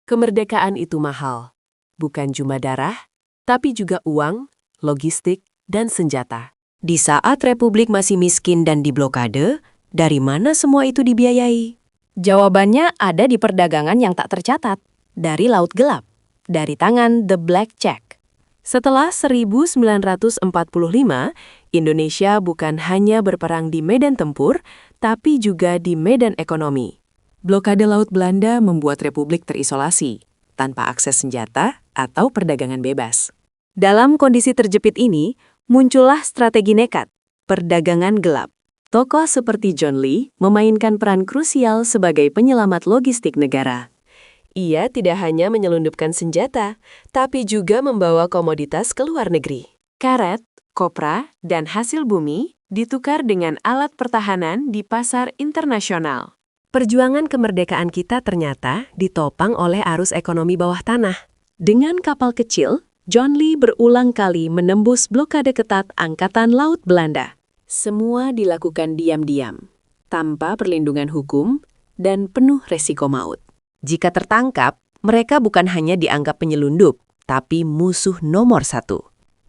Kemerdekaan itu mahal. Bukan cuma darah, tapi juga uang, logistik, dan senjata. Di saat Republik masih miskin dan diblokade, dari mana semua itu dibiayai? Jawabannya ada di perdagangan yang tak tercatat, dari laut gelap, dari tangan The Black Jack. Setelah 1945, Indonesia bukan hanya berperang di medan tempur, tapi juga di medan ekonomi. Blokade Laut Belanda membuat Republik terisolasi, tanpa akses senjata atau perdagangan bebas. Dalam kondisi terjepit ini, muncullah strategi nekat, perdagangan gelap. Tokoh seperti John Lee memainkan peran krusial sebagai penyelamat logistik negara. Ia tidak hanya menyelundupkan senjata, tapi juga membawa komoditas ke luar negeri. Karet, kopra, dan hasil bumi ditukar dengan alat pertahanan di pasar internasional. Perjuangan kemerdekaan kita ternyata ditopang oleh arus ekonomi bawah tanah. Dengan kapal kecil, John Lee berulang kali menembus blokade ketat Angkatan Laut Belanda. Semua dilakukan diam-diam, tanpa perlindungan hukum, dan penuh resiko maut. Jika tertangkap, mereka bukan hanya dianggap penyelundup, tapi musuh nomor 1.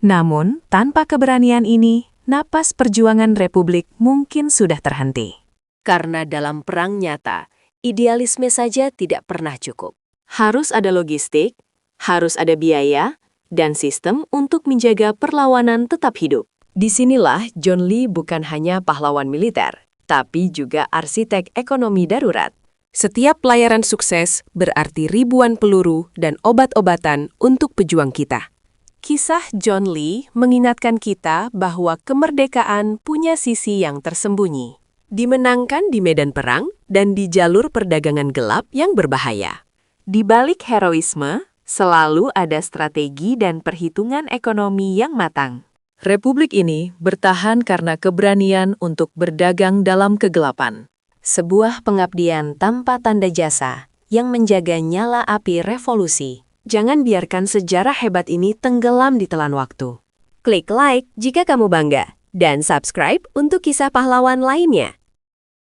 Namun, tanpa keberanian ini, napas perjuangan Republik mungkin sudah terhenti. Karena dalam perang nyata, idealisme saja tidak pernah cukup. Harus ada logistik, harus ada biaya, dan sistem untuk menjaga perlawanan tetap hidup. Disinilah John Lee bukan hanya pahlawan militer, tapi juga arsitek ekonomi darurat. Setiap pelayaran sukses berarti ribuan peluru dan obat-obatan untuk pejuang kita. Kisah John Lee mengingatkan kita bahwa kemerdekaan punya sisi yang tersembunyi. Dimenangkan di medan perang dan di jalur perdagangan gelap yang berbahaya. Di balik heroisme, selalu ada strategi dan perhitungan ekonomi yang matang. Republik ini bertahan karena keberanian untuk berdagang dalam kegelapan. Sebuah pengabdian tanpa tanda jasa yang menjaga nyala api revolusi. Jangan biarkan sejarah hebat ini tenggelam di telan waktu. Klik like jika kamu bangga, dan subscribe untuk kisah pahlawan lainnya.